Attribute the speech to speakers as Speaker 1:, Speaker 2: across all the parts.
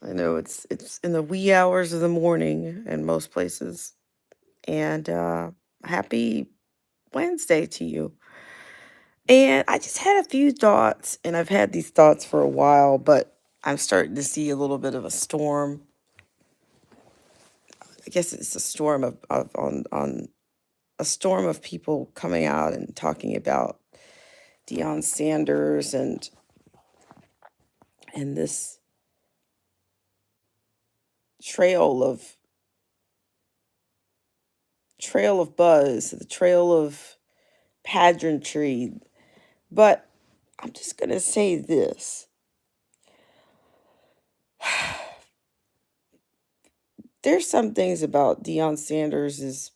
Speaker 1: I know it's in the wee hours of the morning in most places. And happy Wednesday to you. And I just had a few thoughts, and I've had these thoughts for a while, but I'm starting to see a little bit of a storm. I guess it's a storm of on a storm of people coming out and talking about Deion Sanders and this trail of trail of buzz, the trail of pageantry. But I'm just gonna say this. There's some things about Deion Sanders'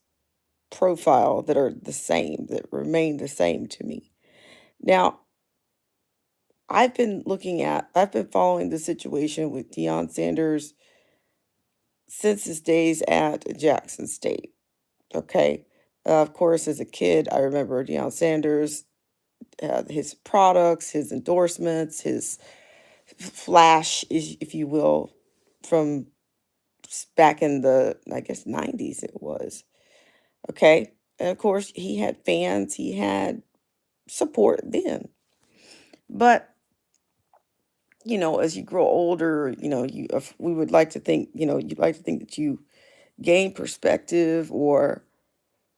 Speaker 1: profile that are the same, that remain the same to me. Now, I've been following the situation with Deion Sanders since his days at Jackson State. Okay. Of course, as a kid, I remember Deion Sanders, his products, his endorsements, his flash, if you will, from back in the, I guess, 90s it was. Okay. And of course, he had fans, he had support then. But, as you grow older, if we would like to think, you'd like to think that you gain perspective, or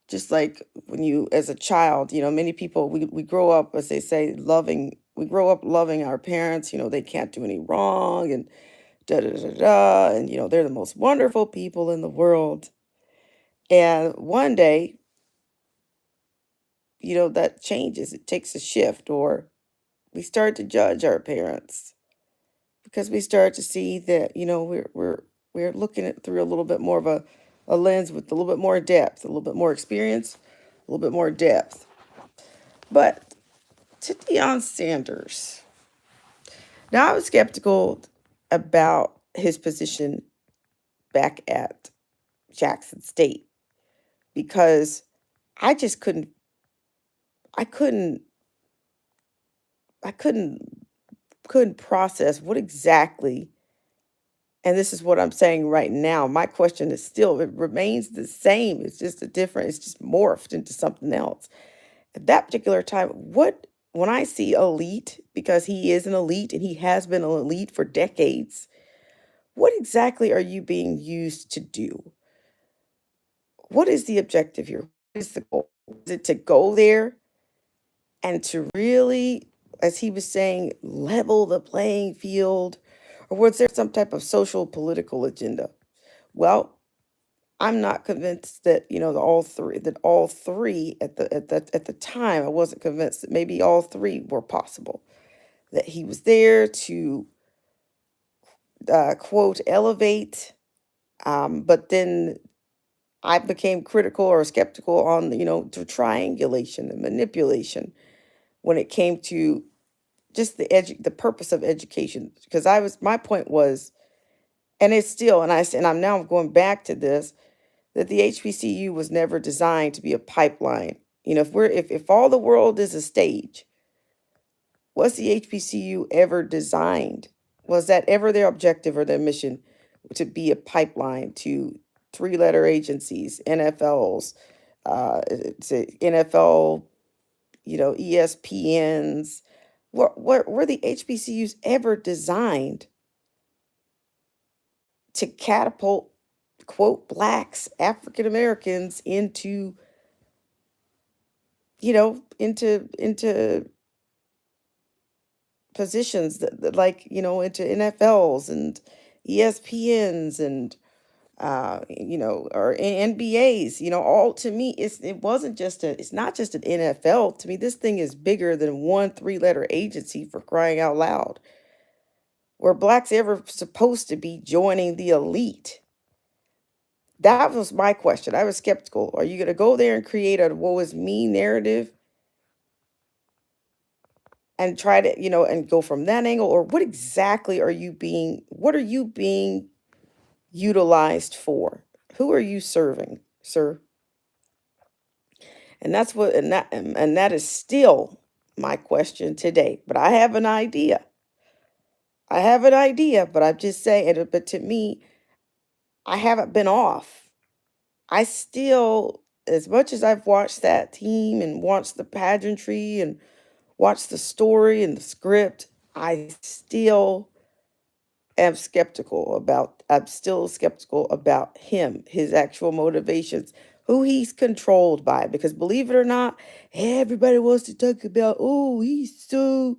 Speaker 1: just like when you, as a child, many people, we grow up, as they say, we grow up loving our parents, they can't do any wrong, and da da da da, and, they're the most wonderful people in the world. And one day, that changes, it takes a shift, or we start to judge our parents because we start to see that we're looking at through a little bit more of a lens with a little bit more depth, a little bit more experience, a little bit more depth. But to Deion Sanders, now I was skeptical about his position back at Jackson State because I just I couldn't I couldn't process what exactly. And this is what I'm saying right now. My question is still, it remains the same. It's just morphed into something else. At that particular time, when I see elite, because he is an elite and he has been an elite for decades, what exactly are you being used to do? What is the objective here? What is the goal? Is it to go there and to really, as he was saying, level the playing field? Or was there some type of social political agenda? Well, I'm not convinced that all three at the time I wasn't convinced that maybe all three were possible. That he was there to quote elevate, but then I became critical or skeptical on to triangulation and manipulation when it came to just the purpose of education, because I was my point was, and it's still, and I'm now going back to this, that the HBCU was never designed to be a pipeline. If all the world is a stage, was the HBCU ever designed? Was that ever their objective or their mission, to be a pipeline to three-letter agencies, NFLs, to NFL, ESPNs? Were the HBCUs ever designed to catapult, quote, blacks, African Americans into positions that like, into NFLs and ESPNs and or NBAs, all to me, it's not just an NFL. To me, this thing is bigger than one three-letter agency, for crying out loud. Were blacks ever supposed to be joining the elite? That was my question. I was skeptical. Are you going to go there and create a woe is me narrative and try to, and go from that angle? Or what are you being utilized for? Who are you serving, sir? And that's what, and that is still my question today. But I have an idea. I have an idea, but I'm just saying, but to me, I haven't been off. I still, as much as I've watched that team and watched the pageantry and watched the story and the script, I still I'm still skeptical about him, his actual motivations, who he's controlled by. Because believe it or not, everybody wants to talk about, oh, he's so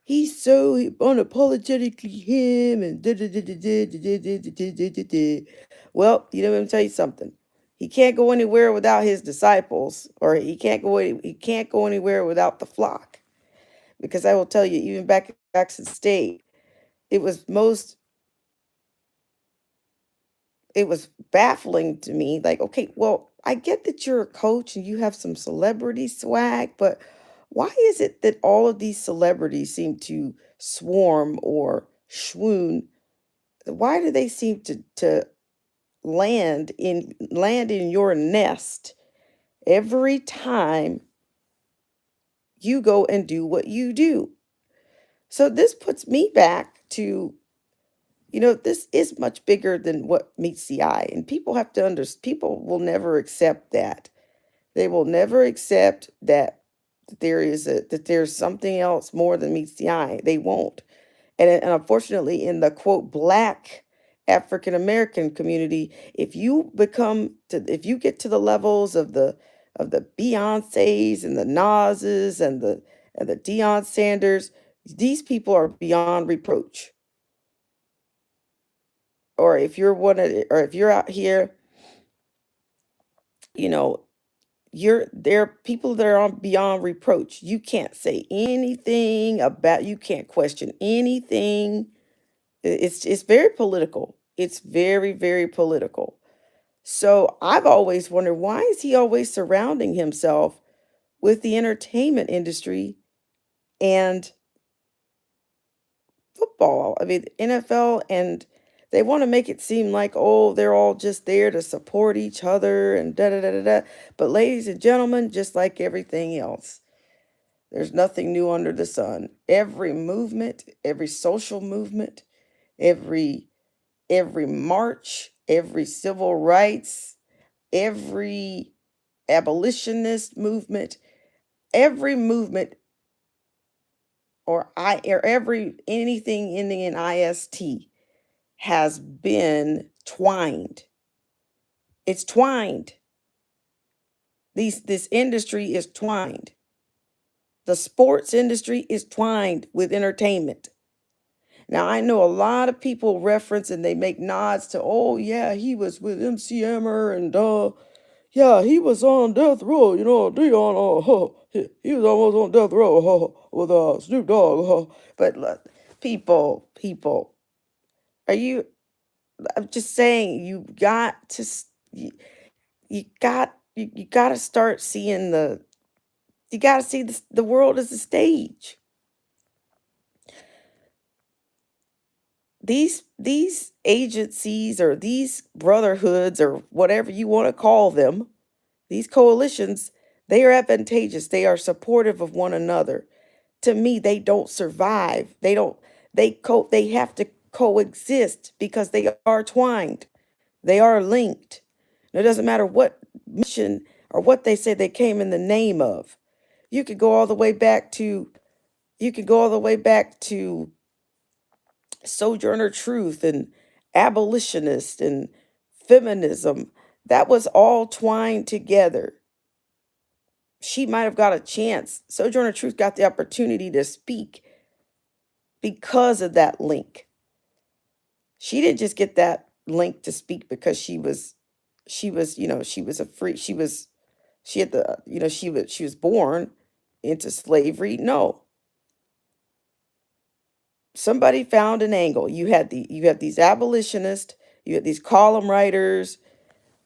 Speaker 1: unapologetically him and da da da da da da da da da da da da. Well, let me tell you something. He can't go anywhere without his disciples, or he can't go anywhere without the flock. Because I will tell you, even back at Jackson State, it was most it was baffling to me. Like, okay, well, I get that you're a coach and you have some celebrity swag, but why is it that all of these celebrities seem to swarm or swoon? Why do they seem to land in your nest every time you go and do what you do? So this puts me back to, this is much bigger than what meets the eye, and people have to understand. People will never accept that. They will never accept that there's something else more than meets the eye. They won't. And unfortunately, in the quote black African American community, if you get to the levels of the Beyoncés and the Nas's and the Deion Sanders, these people are beyond reproach. Or if you're out here, you know, you're there are people that are on beyond reproach. You can't say anything about, you can't question anything. It's very political. It's very, very political. So I've always wondered, why is he always surrounding himself with the entertainment industry and football? I mean, NFL, and they want to make it seem like, oh, they're all just there to support each other and da da da da da. But ladies and gentlemen, just like everything else, there's nothing new under the sun. Every movement, every social movement, every every march, every civil rights, every abolitionist movement, every movement, or every anything ending in ist, has been twined. It's twined. This industry is twined. The sports industry is twined with entertainment. Now I know a lot of people reference and they make nods to, oh yeah, he was with MC Hammer and yeah, he was on death row, Dion, he was almost on death row with Snoop Dogg. But look, people, are you? I'm just saying, you got to start seeing you got to see the world as a stage. These agencies or these brotherhoods or whatever you want to call them, these coalitions, they are advantageous. They are supportive of one another. To me, they don't survive. They have to coexist because they are twined. They are linked. And it doesn't matter what mission or what they say they came in the name of. You could go all the way back to you could go all the way back to Sojourner Truth and abolitionist and feminism. That was all twined together. She might have got a chance. Sojourner Truth got the opportunity to speak because of that link. She didn't just get that link to speak because she was a free she had the she was born into slavery. No. Somebody found an angle. You have these abolitionists, you have these column writers.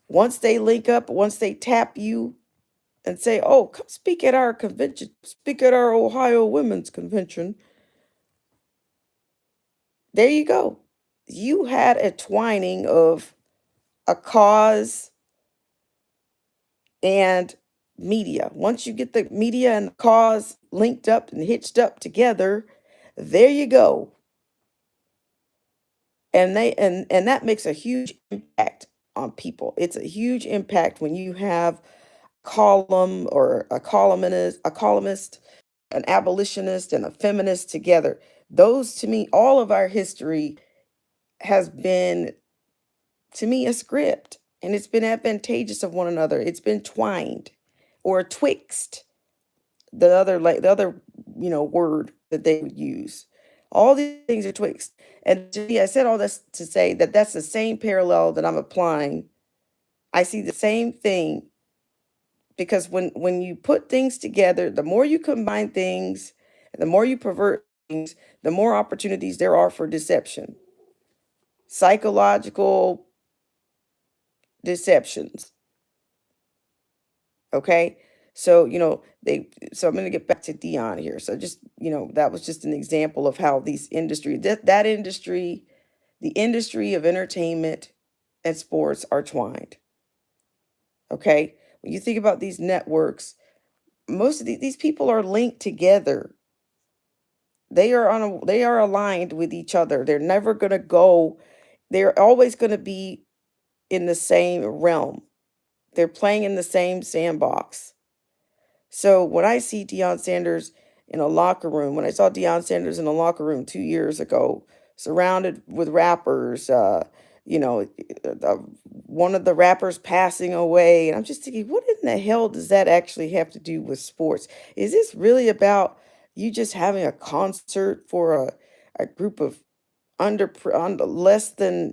Speaker 1: Once they link up, once they tap you and say, "Oh, come speak at our convention, speak at our Ohio Women's Convention." There you go. You had a twining of a cause and media. Once you get the media and the cause linked up and hitched up together, there you go. And that makes a huge impact on people. It's a huge impact when you have column or a columnist, an abolitionist, and a feminist together. Those, to me, all of our history has been, to me, a script, and it's been advantageous of one another. It's been twined or twixt, the other word that they would use. All these things are twixt. And to me, I said all this to say that that's the same parallel that I'm applying. I see the same thing because when you put things together, the more you combine things, the more you pervert things, the more opportunities there are for deception, psychological deceptions. Okay. So, I'm going to get back to Dion here. So just, that was just an example of how that industry, the industry of entertainment and sports are twined. Okay. When you think about these networks, most of these people are linked together. They are aligned with each other. They're never going to go, they're always going to be in the same realm. They're playing in the same sandbox. So when I see Deion Sanders in a locker room, when I saw Deion Sanders in a locker room 2 years ago, surrounded with rappers, you know, one of the rappers passing away, and I'm just thinking, what in the hell does that actually have to do with sports? Is this really about you just having a concert for a group of under less than,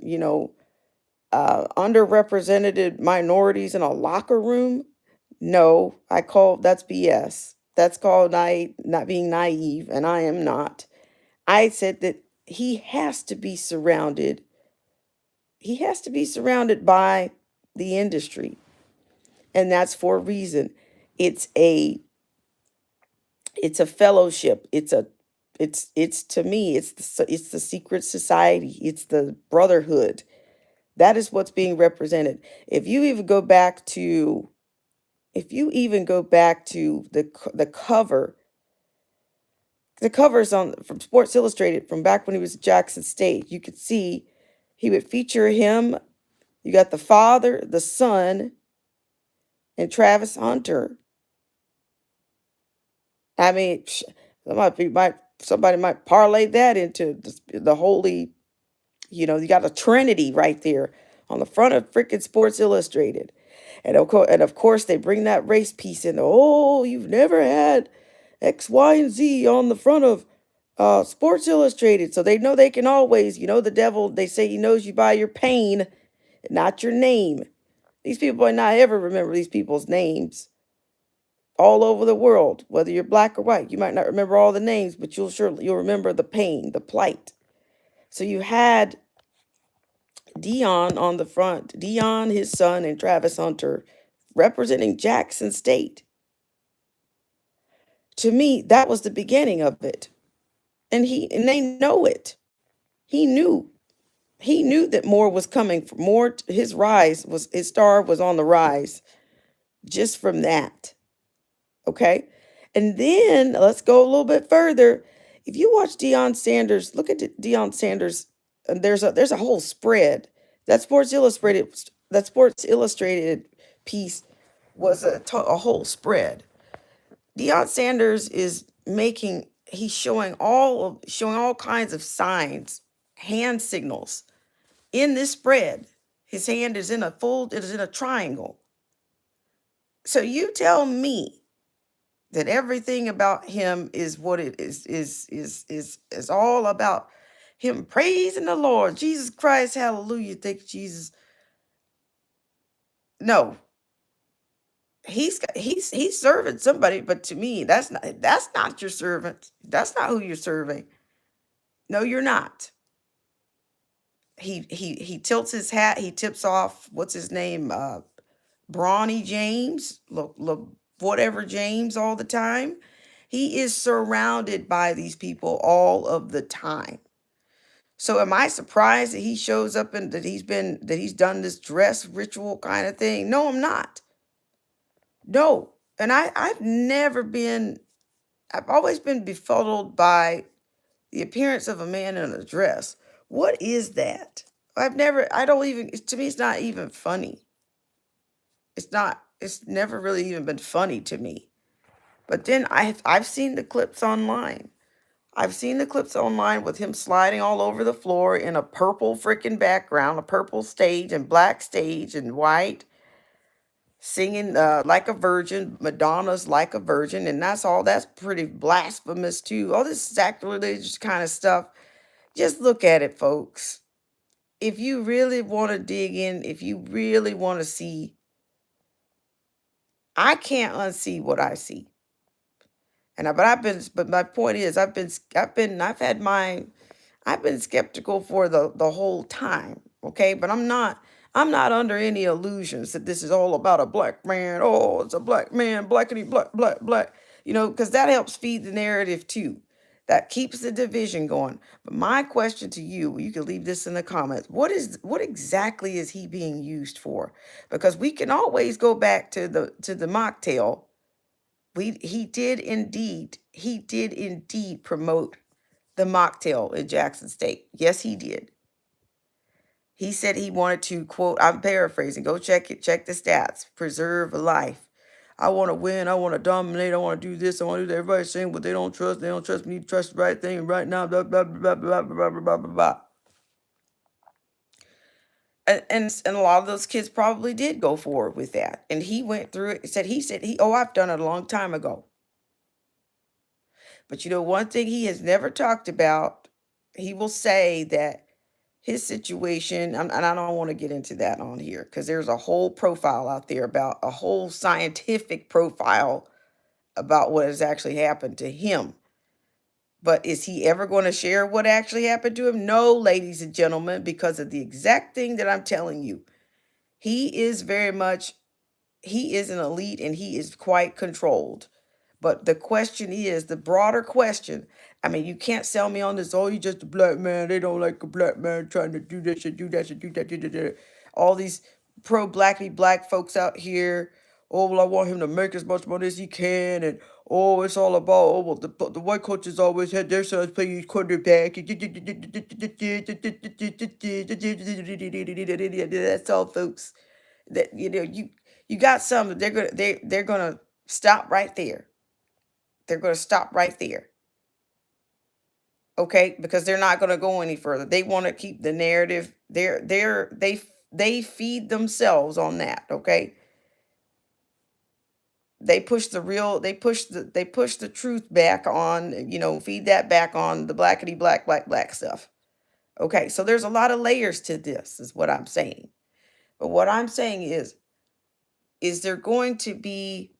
Speaker 1: underrepresented minorities in a locker room? No, that's BS. That's called not being naive, and I am not. I said that he has to be surrounded by the industry, and that's for a reason. It's a it's a fellowship. It's to me, it's the secret society. It's the brotherhood. That is what's being represented. If you even go back to the covers on from Sports Illustrated from back when he was at Jackson State, you could see he would feature him. You got the father, the son, and Travis Hunter. I mean, somebody might parlay that into the holy. You got a trinity right there on the front of freaking Sports Illustrated. And of course, they bring that race piece in. Oh, you've never had X, Y, and Z on the front of Sports Illustrated. So they know they can always, the devil, they say he knows you by your pain, not your name. These people might not ever remember these people's names all over the world, whether you're black or white. You might not remember all the names, but you'll remember the pain, the plight. So you had Deion on the front, Deion, his son, and Travis Hunter representing Jackson State. To me, that was the beginning of it. And they know it. He knew. He knew that more was coming. More, his star was on the rise just from that. Okay. And then let's go a little bit further. If you watch Deion Sanders, look at Deion Sanders, and there's a whole spread. That Sports Illustrated piece was a whole spread. Deion Sanders is he's showing all kinds of signs, hand signals in this spread. His hand is it is in a triangle. So you tell me that everything about him is what it is all about him praising the Lord. Jesus Christ, hallelujah. Thank you, Jesus. No, he's serving somebody, but to me, that's not your servant. That's not who you're serving. No, you're not. He tilts his hat, he tips off what's his name? Brawny James, whatever James all the time. He is surrounded by these people all of the time. So am I surprised that he shows up and that he's done this dress ritual kind of thing? No, I'm not. No. And I've always been befuddled by the appearance of a man in a dress. What is that? I don't even, to me, it's not even funny. It's never really even been funny to me. But then I've seen the clips online. I've seen the clips online with him sliding all over the floor in a purple freaking background, a purple stage and black stage and white, singing like a virgin, Madonna's like a virgin, and that's pretty blasphemous too. All this sacrilegious kind of stuff. Just look at it, folks. If you really want to dig in, if you really want to see, I can't unsee what I see. But my point is, I've been skeptical for the whole time, okay? But I'm not under any illusions that this is all about a black man. Oh, it's a black man, blackity black black black. Because that helps feed the narrative too. That keeps the division going. But my question to you, you can leave this in the comments. What exactly is he being used for? Because we can always go back to the mocktail. He did indeed promote the mocktail in Jackson State. Yes, he did. He said he wanted to, quote, I'm paraphrasing, go check it, check the stats, preserve a life. I want to win, I want to dominate, I want to do this, I want to do that. Everybody's saying what they don't trust me, trust the right thing, and right now, blah, blah, blah, blah, blah, blah, blah, blah, blah. And a lot of those kids probably did go forward with that. And he went through it, I've done it a long time ago. But one thing he has never talked about, he will say that his situation, and I don't want to get into that on here because there's a whole profile out there about a whole scientific profile about what has actually happened to him. But is he ever going to share what actually happened to him? No, ladies and gentlemen, because of the exact thing that I'm telling you. He is he is an elite and he is quite controlled. But the broader question, I mean, you can't sell me on this, oh, you're just a black man. They don't like a black man trying to do this and do that and do that. Do that. All these black folks out here. Oh, well, I want him to make as much money as he can. And, oh, it's all about, oh, well, the white coaches always had their sons play quarterback. That's all, folks. That, you got some, they're gonna stop right there. They're going to stop right there. Okay? Because they're not going to go any further. They want to keep the narrative. They feed themselves on that, okay? They push the truth back on, feed that back on the blackity black black black stuff. Okay? So there's a lot of layers to this is what I'm saying. But what I'm saying is there going to be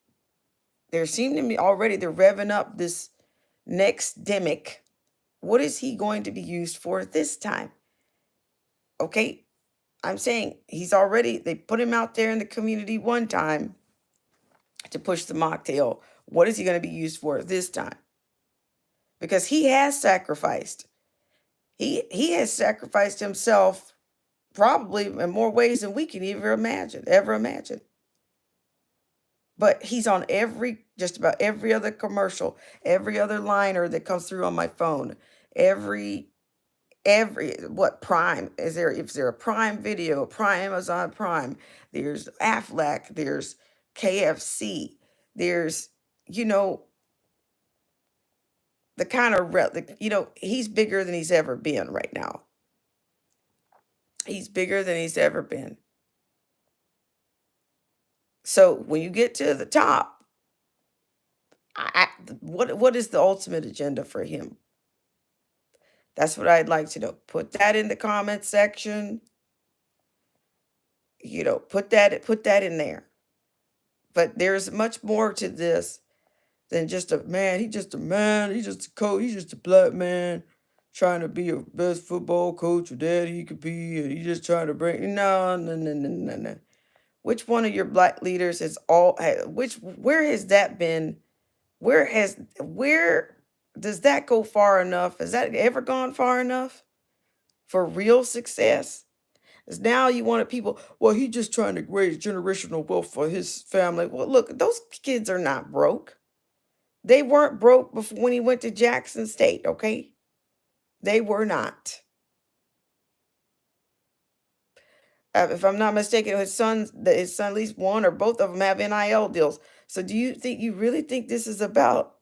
Speaker 1: there seem to be already they're revving up this next demic. What is he going to be used for this time? Okay, I'm saying they put him out there in the community one time to push the mocktail. What is he going to be used for this time? Because he has sacrificed. He has sacrificed himself probably in more ways than we can ever imagine. But he's on just about every other commercial, every other liner that comes through on my phone, every what Prime is there? If there a Prime Video, Prime Amazon Prime, there's Aflac, there's KFC, there's the kind of he's bigger than he's ever been right now. He's bigger than he's ever been. So when you get to the top, what is the ultimate agenda for him? That's what I'd like to know. Put that in the comment section. Put that in there. But there's much more to this than just a man. He's just a man. He's just a coach. He's just a black man trying to be a best football coach or dad he could be. And he's just trying to bring no. Which one of your black leaders where has that been? Where does that go far enough? Has that ever gone far enough for real success? Because now you wanted people, well, he's just trying to raise generational wealth for his family. Well, look, those kids are not broke. They weren't broke before when he went to Jackson State, okay? They were not. If I'm not mistaken, his son, at least one or both of them have NIL deals. So do you really think this is about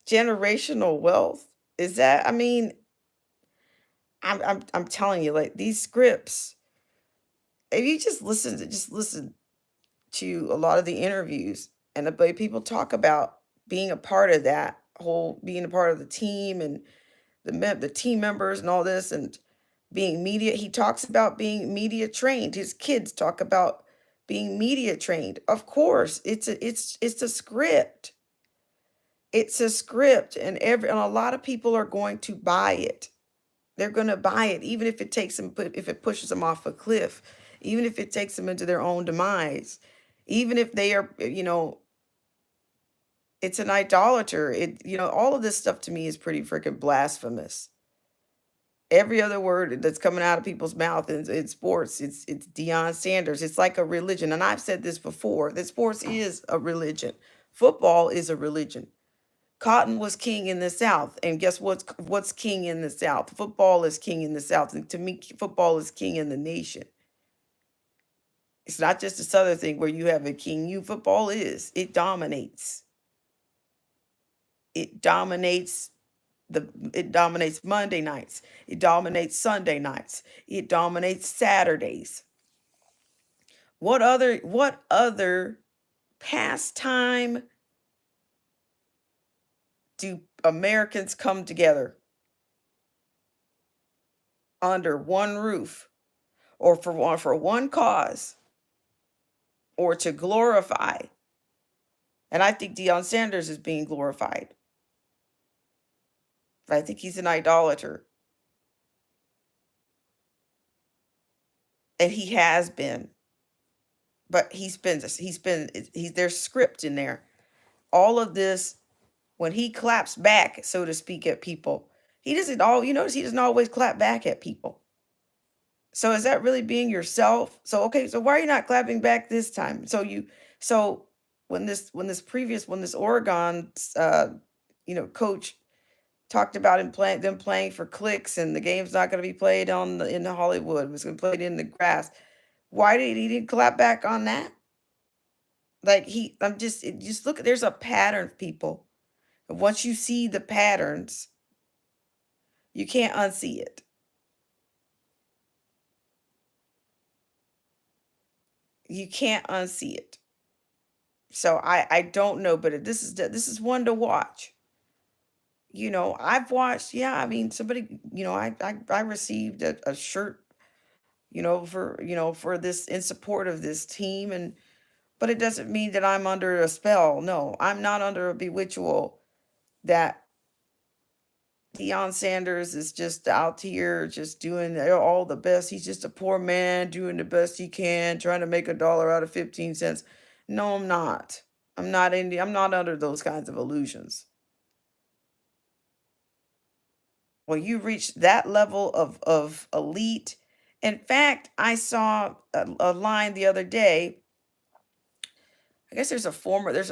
Speaker 1: generational wealth? Is that, I mean, I'm telling you, like these scripts, if you just listen to a lot of the interviews and the way people talk about being a part of that whole, being a part of the team and the team members and all this, and being media, he talks about being media trained. His kids talk about being media trained. Of course, it's a script. It's a script, and a lot of people are going to buy it. They're going to buy it, even if it takes them, if it pushes them off a cliff, even if it takes them into their own demise, even if they are, it's an idolater. All of this stuff to me is pretty freaking blasphemous. Every other word that's coming out of people's mouth in sports, it's Deion Sanders. It's like a religion, and I've said this before. That sports is a religion. Football is a religion. Cotton was king in the South, and guess what's king in the South? Football is king in the South, and to me, football is king in the nation. It's not just a Southern thing where you have a king. Football is. It dominates. It dominates it dominates Monday nights. It dominates Sunday nights. It dominates Saturdays. What other pastime do Americans come together under one roof, or for one cause, or to glorify? And I think Deion Sanders is being glorified. I think he's an idolater, and he has been. But there's script in there. All of this, when he claps back, so to speak, at people, he doesn't all you notice he doesn't always clap back at people. So is that really being yourself? So okay, so why are you not clapping back this time? So when this Oregon coach talked about them playing for clicks, and the game's not going to be played in the Hollywood, it was going to be played in the grass. Why did he didn't clap back on that? Like just look, there's a pattern, people. And once you see the patterns, you can't unsee it. You can't unsee it. So I don't know, but this is one to watch. I've watched. Yeah, I mean, somebody. I received a shirt. For this, in support of this team, and but it doesn't mean that I'm under a spell. No, I'm not under a bewitchable that Deion Sanders is just out here just doing all the best. He's just a poor man doing the best he can, trying to make a dollar out of 15 cents. No, I'm not. I'm not under those kinds of illusions. Well, you reach that level of elite. In fact, I saw a line the other day. I guess there's a former Hall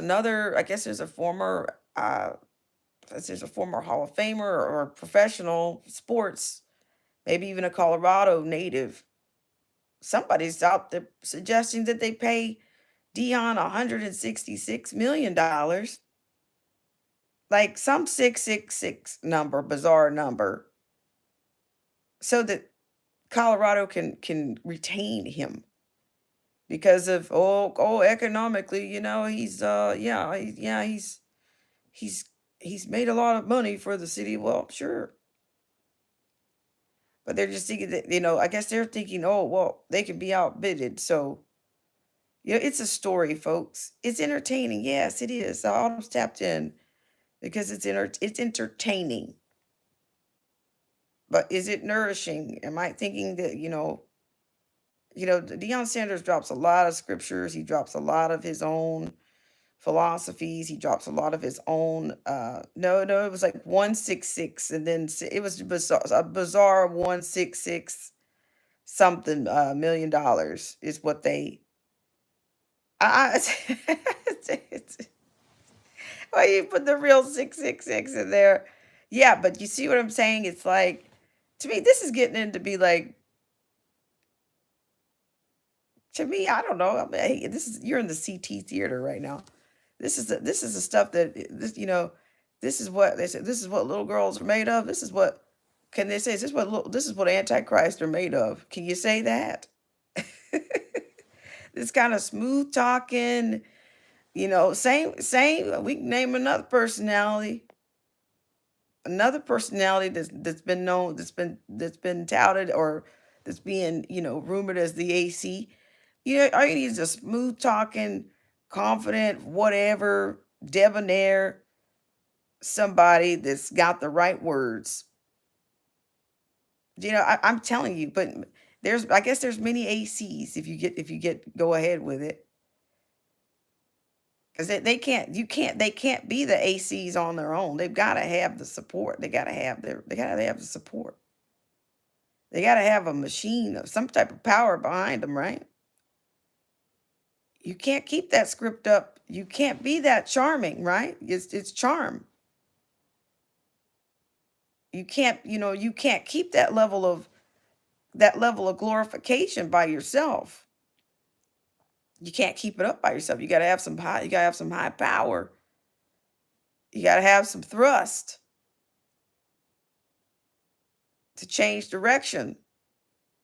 Speaker 1: of Famer or professional sports, maybe even a Colorado native. Somebody's out there suggesting that they pay Dion $166 million, like some 666 number, bizarre number, so that Colorado can retain him because of economically, he's he's made a lot of money for the city. Well, sure. But they're just thinking that, I guess they're thinking, oh, well, they can be outbidded. So, it's a story, folks. It's entertaining. Yes, it is. I almost tapped in because it's entertaining. But is it nourishing? Am I thinking that, Deion Sanders drops a lot of scriptures. He drops a lot of his own philosophies. He drops a lot of his own. No, it was like 166, and then it was a bizarre 166 something $1 million is what they. It's, why you put the real 666 in there? Yeah, but you see what I'm saying? It's like, to me, this is getting into be like To me, I don't know. I mean, hey, this is you're in the CT theater right now. This is the stuff that this this is what they say. This is what little girls are made of. This is what can they say? Is this what this is what Antichrist are made of? Can you say that? This kind of smooth talking, same. We can name another personality that's been known, that's been touted, or that's being rumored as the AC. All you need is a smooth talking, confident, whatever, debonair somebody that's got the right words. I'm telling you, but I guess there's many ACs if you get go ahead with it. Because they can't be the ACs on their own. They've got to have the support. They gotta have the support. They gotta have a machine of some type of power behind them, right? You can't keep that script up. You can't be that charming, right? It's charm. You can't keep that level of glorification by yourself. You can't keep it up by yourself. You gotta have some high power. You gotta have some thrust to change direction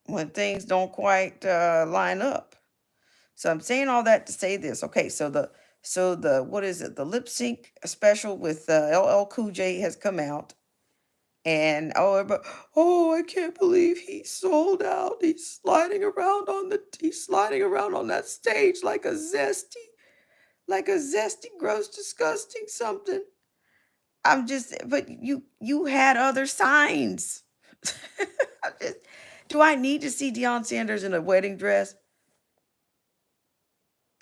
Speaker 1: when things don't quite line up. So I'm saying all that to say this. Okay, so the what is it? The lip sync special with LL Cool J has come out, and oh, I can't believe he sold out. He's sliding around on that stage like a zesty, gross, disgusting something. But you had other signs. I'm just, do I need to see Deion Sanders in a wedding dress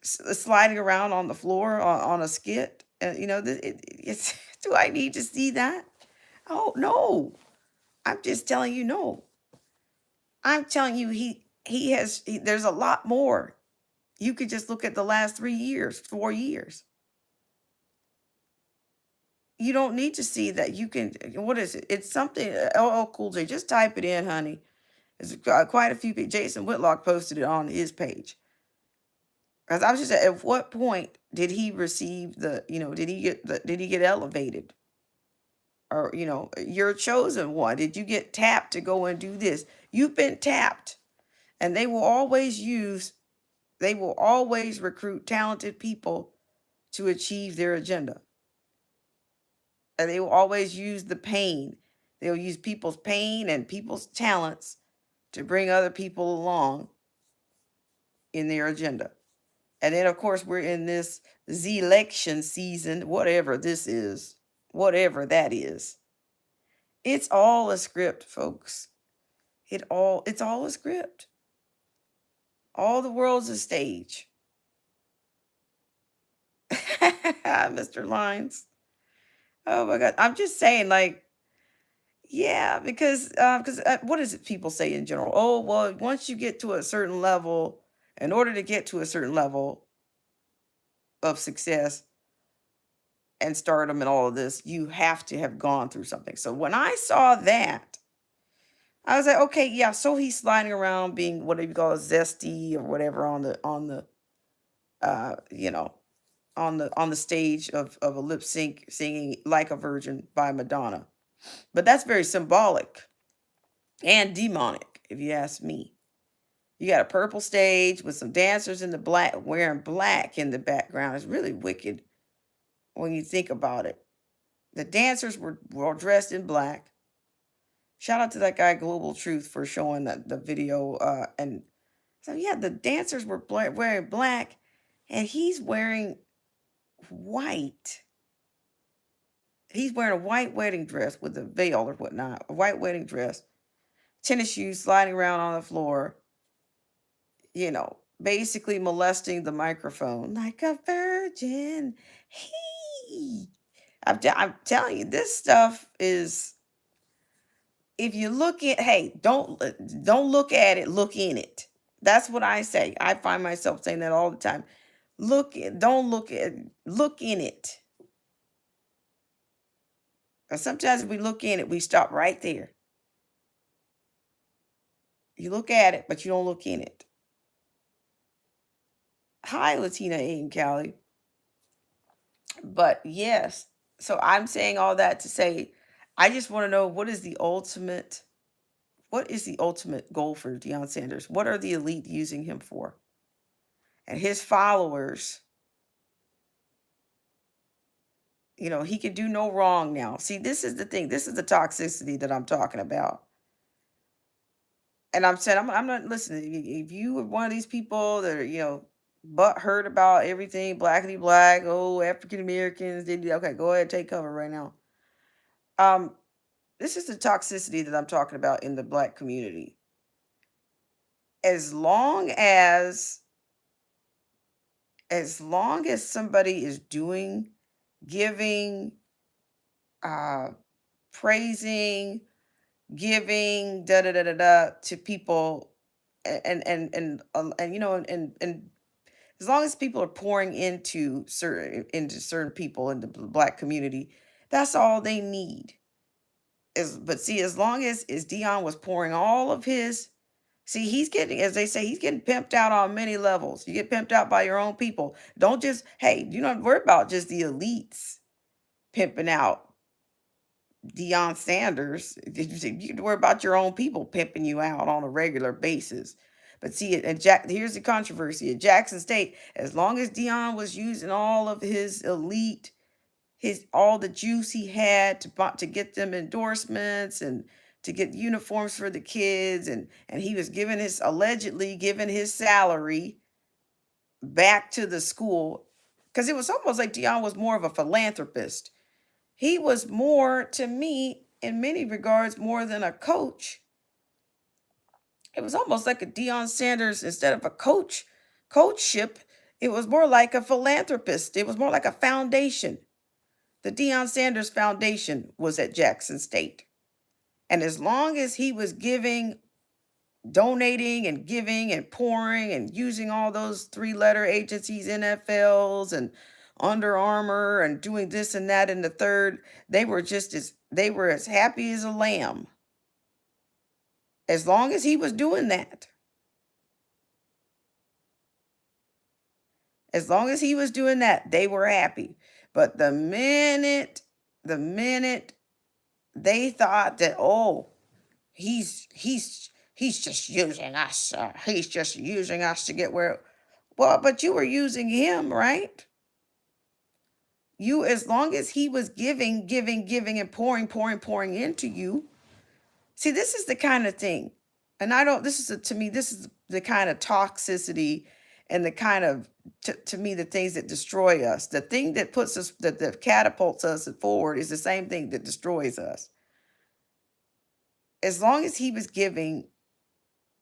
Speaker 1: sliding around on the floor on a skit? It's do I need to see that? Oh no, I'm just telling you no. I'm telling you there's a lot more. You could just look at the last 3 years, 4 years. You don't need to see that. You can, what is it? It's something, LL Cool J. Just type it in, honey. There's quite a few people. Jason Whitlock posted it on his page. Because I was just at what point did he receive did he get elevated? Or, you're a chosen one. Did you get tapped to go and do this? You've been tapped. And they will always recruit talented people to achieve their agenda. And they will always use the pain. They'll use people's pain and people's talents to bring other people along in their agenda. And then, of course, we're in this Z-election season, whatever this is, whatever that is. It's all a script, folks. It's all a script. All the world's a stage. Mr. Lines. Oh my God. I'm just saying, like, yeah, because what is it people say in general? Oh, well, once you get to a certain level, in order to get to a certain level of success and stardom and all of this, you have to have gone through something. So when I saw that, I was like, okay, yeah. So he's sliding around being whatever you call it, zesty or whatever uh, you know, on the stage of a lip sync singing "Like a Virgin" by Madonna. But that's very symbolic and demonic, if you ask me. You got a purple stage with some dancers in the black wearing black in the background. It's really wicked when you think about it. The dancers were dressed in black. Shout out to that guy Global Truth for showing the video. And so yeah, the dancers were wearing black, and he's wearing white. He's wearing a white wedding dress with a veil or whatnot, a white wedding dress, tennis shoes, sliding around on the floor, basically molesting the microphone like a virgin. He, I'm telling you, this stuff is. If you look at, hey, don't look at it, look in it. That's what I say. I find myself saying that all the time. Don't look in it. And sometimes if we look in it, we stop right there. You look at it, but you don't look in it. Hi, Latina and Callie. But yes, so I'm saying all that to say, I just want to know what is the ultimate goal for Deion Sanders? What are the elite using him for? And his followers, he can do no wrong now. See, this is the thing. This is the toxicity that I'm talking about. And I'm saying, I'm not listening. If you are one of these people that are, butt hurt about everything, blackity black, oh, African Americans, okay, go ahead, take cover right now. Um, this is the toxicity that I'm talking about in the black community. As long as somebody is doing, giving, uh, praising, giving, da da da da da to people, and and as long as people are pouring into certain people in the black community, that's all they need. But see, as long as Dion was pouring all of his, see, he's getting, as they say, he's getting pimped out on many levels. You get pimped out by your own people. Don't just, hey, you don't worry about just the elites pimping out Deion Sanders. You can worry about your own people pimping you out on a regular basis. But see, here's the controversy at Jackson State. As long as Deion was using all of his elite, his all the juice he had to get them endorsements and to get uniforms for the kids, and he was allegedly giving his salary back to the school, because it was almost like Deion was more of a philanthropist. He was more, to me, in many regards, more than a coach. It was almost like a Deion Sanders, instead of a coachship, it was more like a philanthropist. It was more like a foundation. The Deion Sanders Foundation was at Jackson State. And as long as he was donating and giving and pouring and using all those three-letter agencies, NFLs and Under Armour, and doing this and that and the third, they were as happy as a lamb. As long as he was doing that. As long as he was doing that, they were happy. But the minute they thought that, oh, he's just using us. He's just using us to get where. Well, but you were using him, right? As long as he was giving, giving, giving, and pouring, pouring, pouring into you. See, this is the kind of thing, and I don't. To me, this is the kind of toxicity, and the kind of, to me, the things that destroy us. The thing that puts us, that catapults us forward, is the same thing that destroys us. As long as he was giving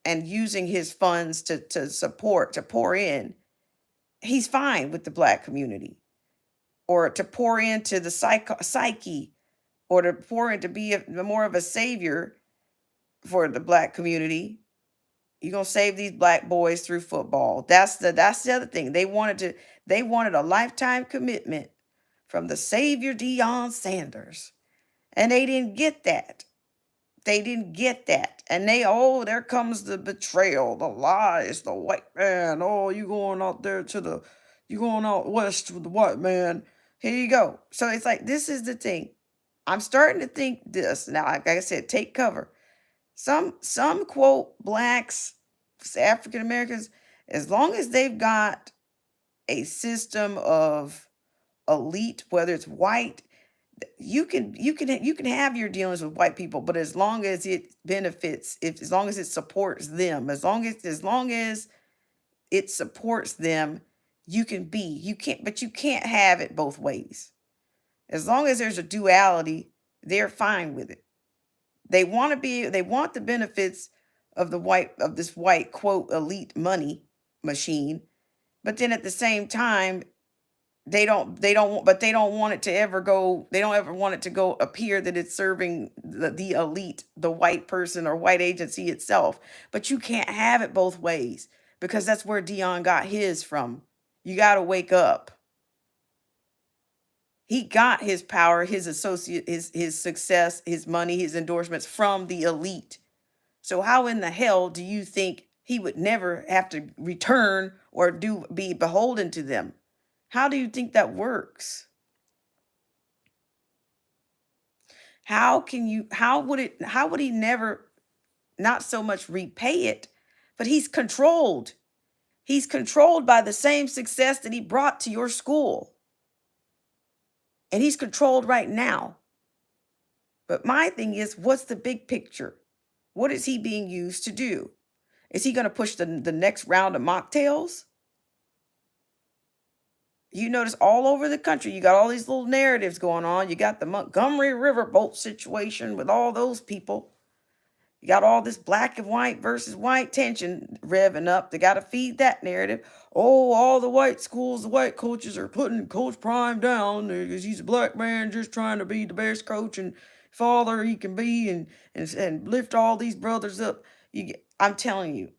Speaker 1: and using his funds to support, to pour in, he's fine with the black community, or to pour into the psyche, or to pour in to be more of a savior for the black community. You're gonna save these black boys through football. That's the other thing. They wanted a lifetime commitment from the savior Deion Sanders. And they didn't get that. They didn't get that. And there comes the betrayal, the lies, the white man. Oh, you going out west with the white man. Here you go. So it's like, this is the thing. I'm starting to think this. Now, like I said, take cover. Some quote blacks, African Americans, as long as they've got a system of elite, whether it's white, you can have your dealings with white people, but as long as it benefits, as long as it supports them, as long as it supports them, you can't have it both ways. As long as there's a duality, they're fine with it. They want the benefits of this white quote elite money machine, but then at the same time, they don't want it to ever go, they don't ever want it to go appear that it's serving the elite, the white person or white agency itself. But you can't have it both ways, because that's where Dion got his from. You got to wake up. He got his power, his associate, his success, his money, his endorsements from the elite. So how in the hell do you think He would never have to return or be beholden to them. How do you think that works? How would he never, not so much repay it, but he's controlled. He's controlled by the same success that he brought to your school. And he's controlled right now. But my thing is, what's the big picture? What is he being used to do? Is he going to push the next round of mocktails? You notice all over the country, you got all these little narratives going on. You got the Montgomery Riverboat situation with all those people. You got all this black and white versus white tension revving up. They got to feed that narrative. Oh, all the white schools, the white coaches are putting Coach Prime down because he's a black man just trying to be the best coach and father he can be and lift all these brothers up. I'm telling you,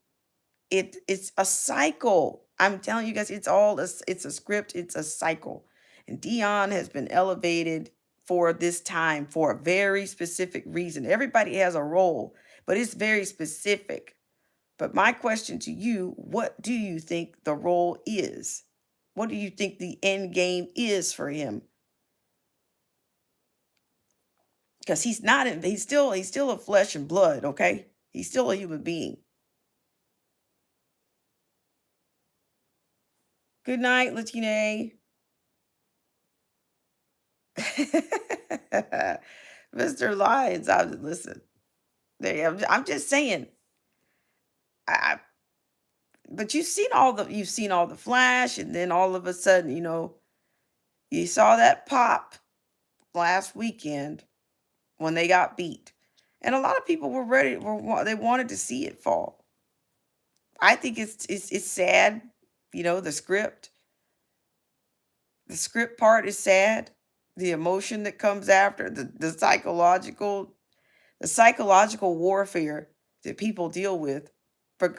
Speaker 1: it's a cycle. I'm telling you guys, it's a script, it's a cycle. And Deion has been elevated for this time for a very specific reason. Everybody has a role, but it's very specific. But my question to you, what do you think the role is? What do you think the end game is for him? Because he's still a flesh and blood, okay? He's still a human being. Good night, Latine. Mr. Lyons, listen. I'm just saying. I, but you've seen all the flash, and then all of a sudden, you saw that pop last weekend when they got beat, and a lot of people were ready. They wanted to see it fall. I think it's sad. The script part is sad. The emotion that comes after the psychological warfare that people deal with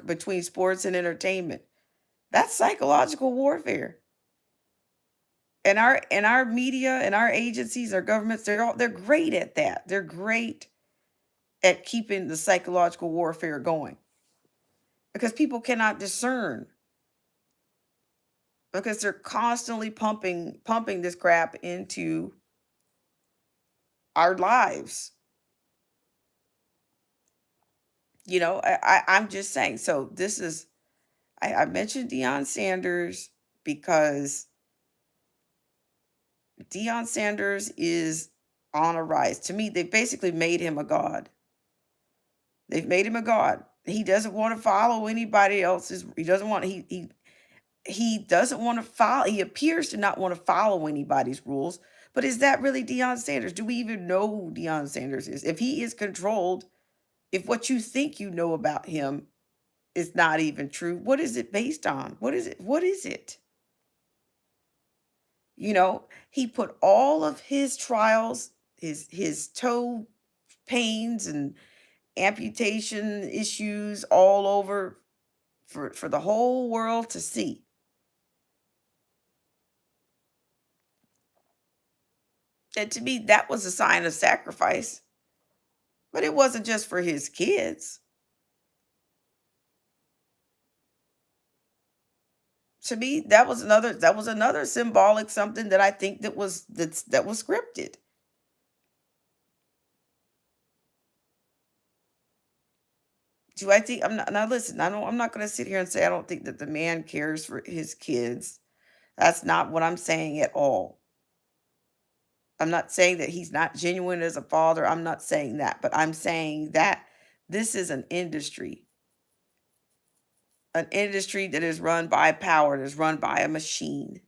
Speaker 1: between sports and entertainment. That's psychological warfare. And our media and our agencies, our governments, they're great at that. They're great at keeping the psychological warfare going because people cannot discern because they're constantly pumping this crap into our lives. I'm just saying. So this is, I mentioned Deion Sanders because Deion Sanders is on a rise. To me, they basically made him a god. They've made him a god. He doesn't want to follow anybody else's. He doesn't want he doesn't want to follow. He appears to not want to follow anybody's rules. But is that really Deion Sanders? Do we even know who Deion Sanders is? If he is controlled, if what you think you know about him is not even true, what is it based on? What is it? What is it? He put all of his trials, his toe pains and amputation issues all over for the whole world to see. And to me, that was a sign of sacrifice. But it wasn't just for his kids. To me, that was another symbolic something that I think that was scripted. Do I think I'm not now listen, I'm not gonna sit here and say I don't think that the man cares for his kids. That's not what I'm saying at all. I'm not saying that he's not genuine as a father. I'm not saying that, but I'm saying that this is an industry that is run by power, that is run by a machine.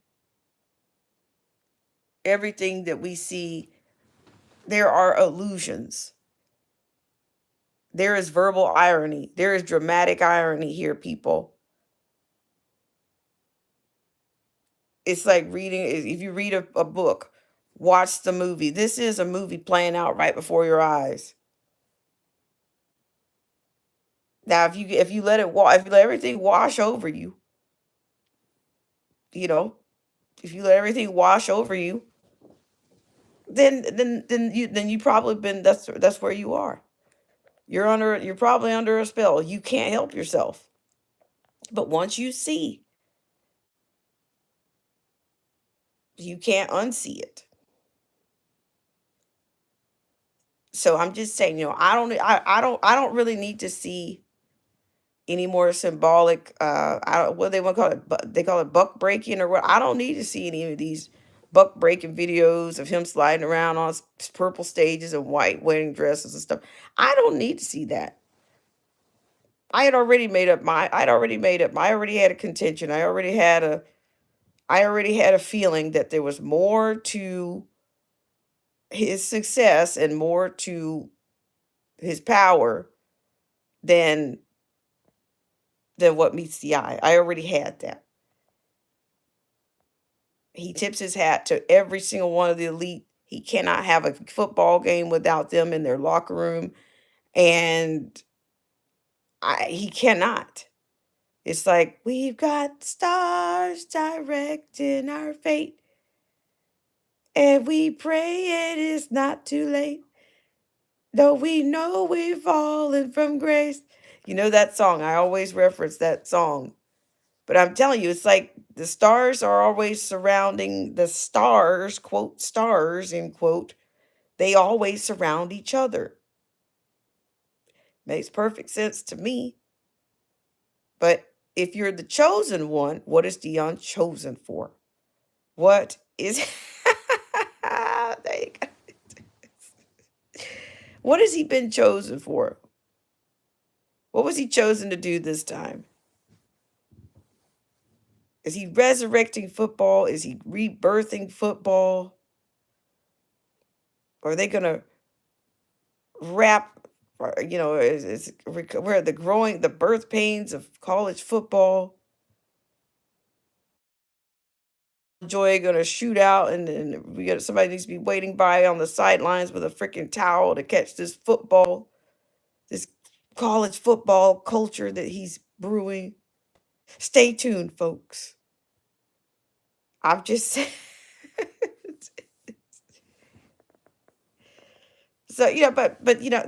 Speaker 1: Everything that we see, there are illusions. There is verbal irony. There is dramatic irony here, people. It's like if you read a book, watch the movie. This is a movie playing out right before your eyes. Now, if you let everything wash over you, you know, if you let everything wash over you, then you probably been that's where you are. You're probably under a spell. You can't help yourself. But once you see, you can't unsee it. So I'm just saying, I don't really need to see any more symbolic, I don't, what they want to call it, but they call it buck breaking or what. I don't need to see any of these buck breaking videos of him sliding around on purple stages and white wedding dresses and stuff. I don't need to see that. I already had a contention. I already had a feeling that there was more to his success and more to his power than what meets the eye. I already had that. He tips his hat to every single one of the elite. He cannot have a football game without them in their locker room, and he cannot. It's like we've got stars directing our fate, and we pray it is not too late. Though we know we've fallen from grace. You know that song. I always reference that song. But I'm telling you, it's like the stars are always surrounding the stars, quote, stars, end quote. They always surround each other. Makes perfect sense to me. But if you're the chosen one, what is Deion chosen for? What is there you go. What has he been chosen for? What was he chosen to do this time? Is he resurrecting football? Is he rebirthing football? Or are they going to wrap, where the birth pains of college football? Joy going to shoot out, and somebody needs to be waiting by on the sidelines with a freaking towel to catch this college football culture that he's brewing. Stay tuned, folks. I'm just saying. So yeah, but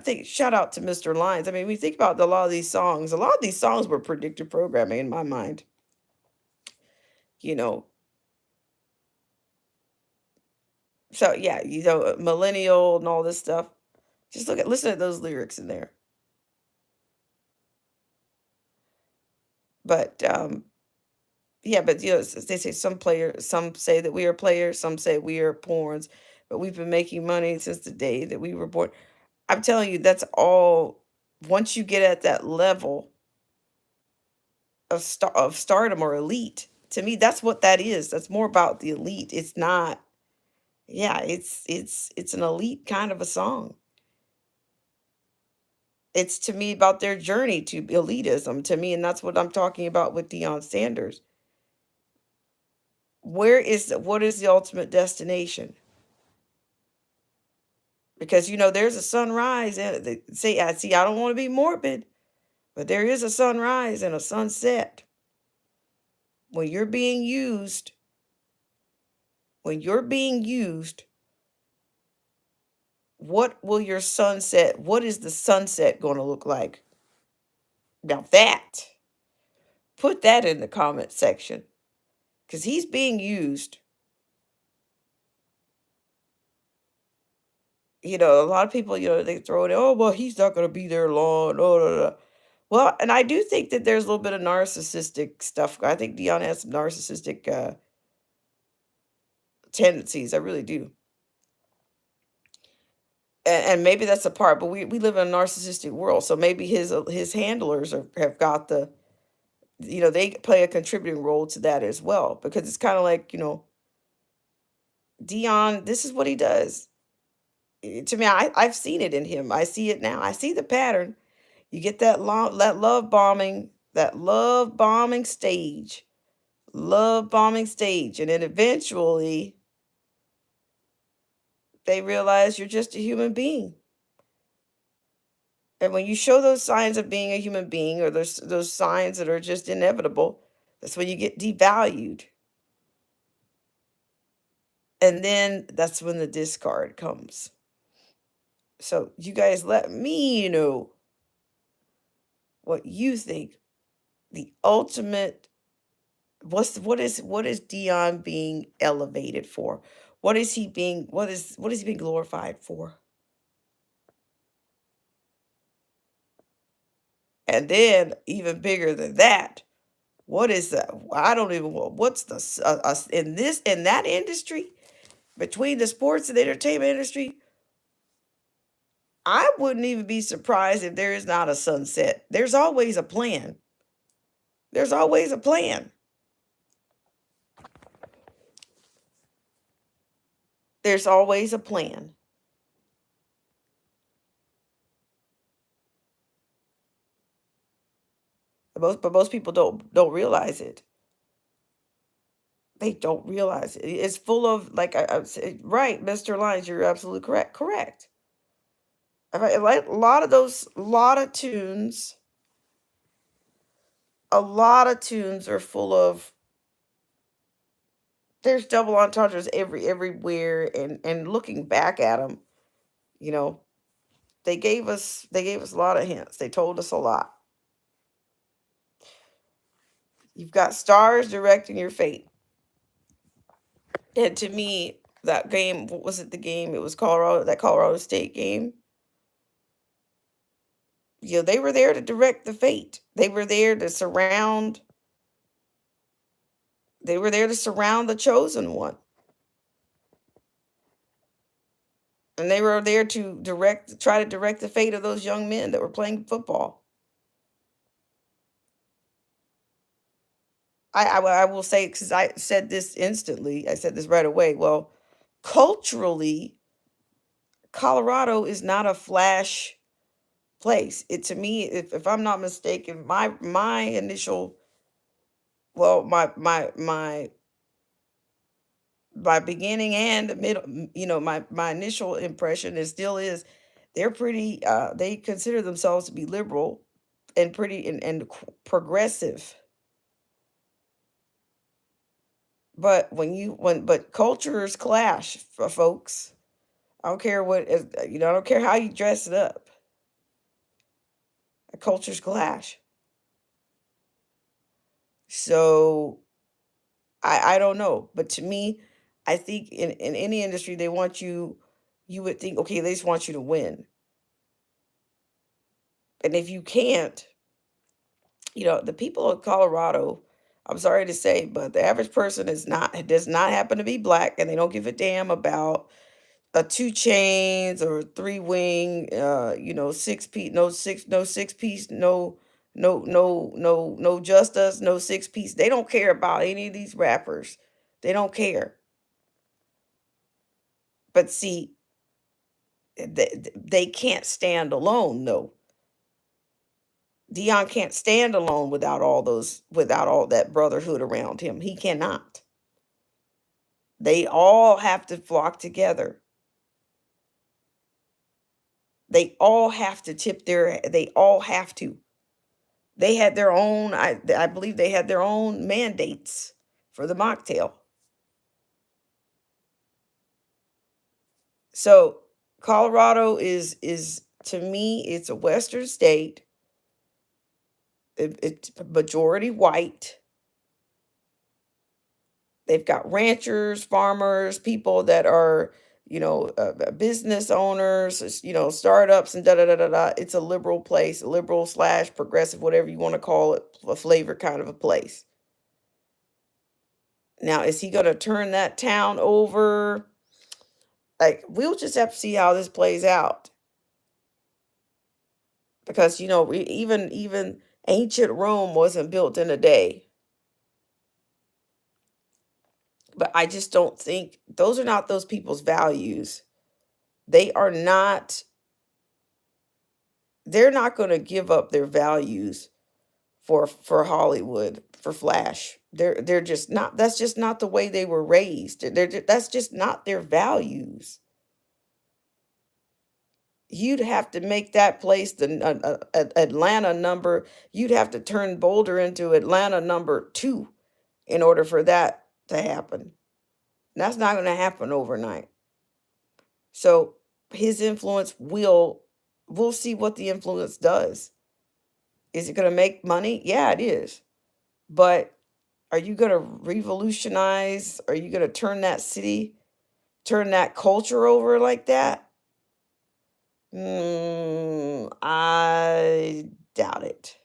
Speaker 1: think shout out to Mr. Lyons. I mean, we think about a lot of these songs. A lot of these songs were predictive programming in my mind. You know, so yeah, millennial and all this stuff. Just listen to those lyrics in there. But yeah, but they say some say that we are players, some say we are pawns, but we've been making money since the day that we were born. I'm telling you, that's all. Once you get at that level of stardom or elite, to me, that's what that is. That's more about the elite. It's not. Yeah, it's an elite kind of a song. It's to me about their journey to elitism to me, and that's what I'm talking about with Deion Sanders. What is the ultimate destination? Because there's a sunrise and I don't want to be morbid, but there is a sunrise and a sunset. When you're being used, when you're being used, what will your sunset, what is the sunset going to look like? Now put that in the comment section, because he's being used. A lot of people, they throw it, oh, well, he's not going to be there long. Oh, no, no. Well, and I do think that there's a little bit of narcissistic stuff. I think Deion has some narcissistic tendencies. I really do. And maybe that's a part, but we live in a narcissistic world. So maybe his handlers have got they play a contributing role to that as well. Because it's kind of like, Deion, this is what he does. To me, I've seen it in him. I see it now. I see the pattern. You get that love bombing stage, and then eventually they realize you're just a human being. And when you show those signs of being a human being, or those signs that are just inevitable, that's when you get devalued. And then that's when the discard comes. So you guys let me know what you think The ultimate what is Dion being elevated for? What is he being glorified for? And then even bigger than that, what is that? I don't even what's the in that industry between the sports and entertainment industry. I wouldn't even be surprised if there is not a sunset. There's always a plan. There's always a plan. There's always a plan. But most people don't realize it. They don't realize it. It's full of like I said, right, Mr. Lyons, you're absolutely correct. Correct. Like a lot of those, a lot of tunes are full of. There's double entendres everywhere, and looking back at them, you know, they gave us a lot of hints. They told us a lot. You've got stars directing your fate. And to me, that game, what was it? The game, it was Colorado State game. They were there to direct the fate. They were there to surround. They were there to surround the chosen one, and they were there to try to direct the fate of those young men that were playing football. I will say, because I said this instantly. I said this right away. Well, culturally, Colorado is not a flash place. It to me, if I'm not mistaken, my initial, well, my beginning and middle, my initial impression is still is they're pretty. They consider themselves to be liberal and pretty and progressive. But but cultures clash, folks. I don't care I don't care how you dress it up. Cultures clash. So I don't know, but to me, I think in any industry they want you. You would think, okay, they just want you to win, and if you can't, the people of Colorado. I'm sorry to say, but the average person does not happen to be black, and they don't give a damn about a two chains or three wing, 6 piece, no 6 piece, no just us, no 6 piece. They don't care about any of these rappers. They don't care. But see, they can't stand alone. No, Dion can't stand alone without all that brotherhood around him. He cannot. They all have to flock together. They all have to they all have to. They had their own, I believe they had their own mandates for the mocktail. So Colorado is to me, it's a western state. It's majority white. They've got ranchers, farmers, people that are, business owners, startups and da da da da da. It's a liberal place, a liberal slash progressive, whatever you want to call it, a flavor kind of a place. Now, is he going to turn that town over? Like, we'll just have to see how this plays out, because even ancient Rome wasn't built in a day. But I just don't think those are not those people's values. They are not. They're not going to give up their values for Hollywood, for Flash. They're just not. That's just not the way they were raised. That's just not their values. You'd have to make that place the Atlanta number. You'd have to turn Boulder into Atlanta number 2 in order for that to happen. That's not going to happen overnight. So his influence we'll see what the influence does. Is it going to make money? Yeah, it is. But are you going to revolutionize? Are you going to turn that city, turn that culture over like that? I doubt it.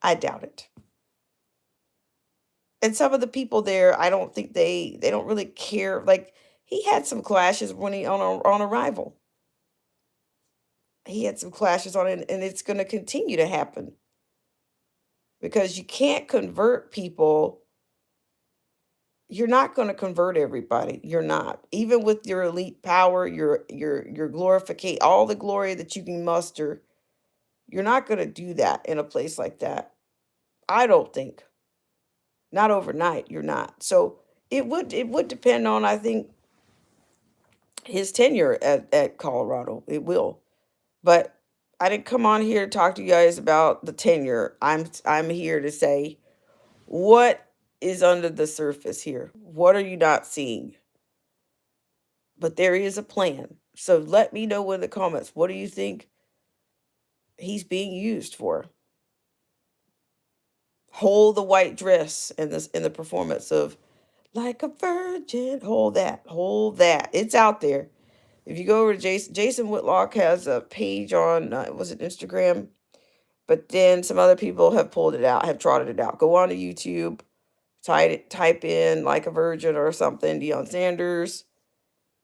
Speaker 1: I doubt it. And some of the people there, I don't think they don't really care. Like he had some clashes when he on arrival. He had some clashes on it, and it's going to continue to happen because you can't convert people. You're not going to convert everybody. You're not. Even with your elite power, your glorificate all the glory that you can muster, you're not going to do that in a place like that. I don't think. Not overnight, you're not. So it would depend on, I think, his tenure at Colorado. It will. But I didn't come on here to talk to you guys about the tenure. I'm here to say what is under the surface here. What are you not seeing? But there is a plan. So let me know in the comments. What do you think he's being used for? Hold the white dress in the performance of like a virgin. Hold that. Hold that. It's out there. If you go over to Jason Whitlock has a page on was it Instagram? But then some other people have pulled it out, have trotted it out. Go on to YouTube, type in like a virgin or something, Deion Sanders.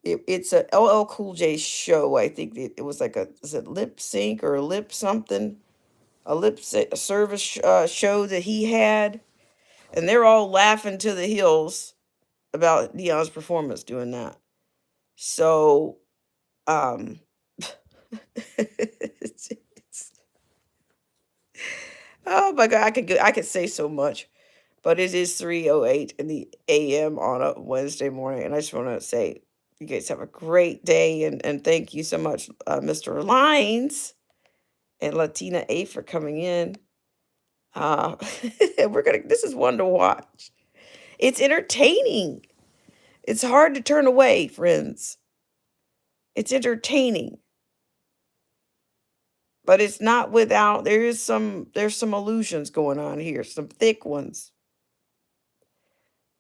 Speaker 1: It's a LL Cool J show. I think it was like is it lip sync or a lip something, a service show that he had, and they're all laughing to the hills about Deion's performance doing that. So, um, oh my God, I could say so much, but it is 3:08 in the a.m. on a Wednesday morning, and I just want to say you guys have a great day, and thank you so much, Mr. Lines and Latina A for coming in. Uh, this is one to watch. It's entertaining. It's hard to turn away, friends. It's entertaining, but it's not without, there's some illusions going on here, some thick ones.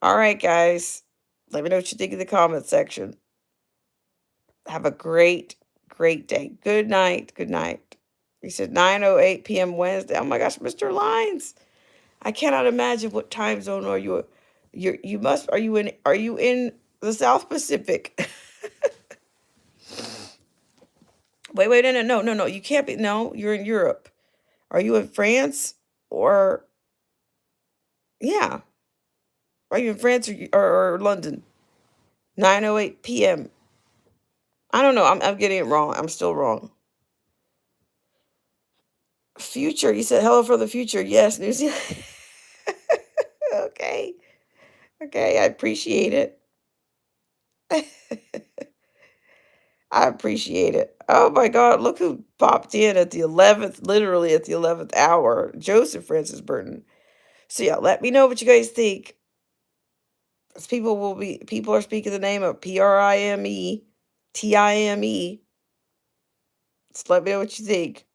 Speaker 1: All right, guys. Let me know what you think in the comment section. Have a great day. Good night. Good night. He said 9:08 p.m. Wednesday. Oh my gosh, Mr. Lines. I cannot imagine what time zone are you. You must are you in the South Pacific? Wait, no. You can't be. No, you're in Europe. Are you in France or yeah? Are you in France or London? 9:08 p.m. I don't know. I'm getting it wrong. I'm still wrong. Future. You said hello for the future. Yes, New Zealand. Okay. Okay. I appreciate it. I appreciate it. Oh my God. Look who popped in at the 11th, literally at the 11th hour. Joseph Francis Burton. So yeah, let me know what you guys think. 'Cause people are speaking the name of Prime Time. So let me know what you think.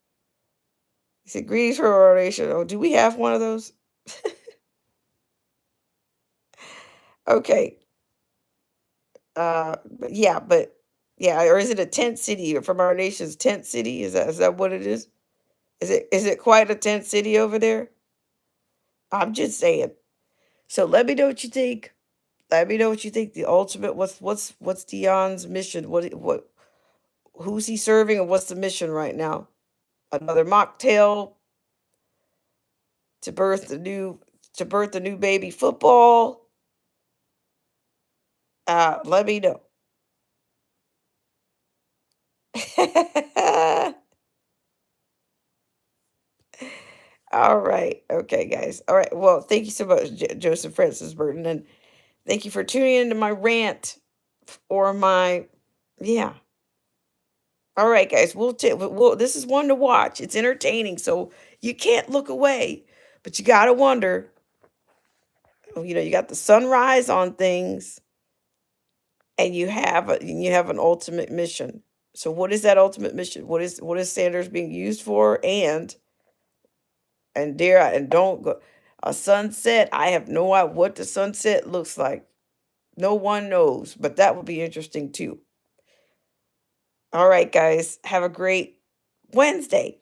Speaker 1: He said, greetings from our nation. Oh, do we have one of those? Okay. But yeah, or is it a tent city from our nation's tent city? Is that what it is? Is it quite a tent city over there? I'm just saying. So let me know what you think. Let me know what you think. The ultimate, what's Dion's mission? What who's he serving, and what's the mission right now? Another mocktail to birth the new baby football. Let me know. All right. Okay, guys. All right. Well, thank you so much, Joseph Francis Burton, and thank you for tuning into my rant or my yeah. All right, guys. This is one to watch. It's entertaining, so you can't look away, but you gotta wonder. You got the sunrise on things, and you have an ultimate mission. So, what is that ultimate mission? What is Sanders being used for, and And and don't go a sunset. I have no idea what the sunset looks like. No one knows, but that would be interesting too. All right, guys, have a great Wednesday.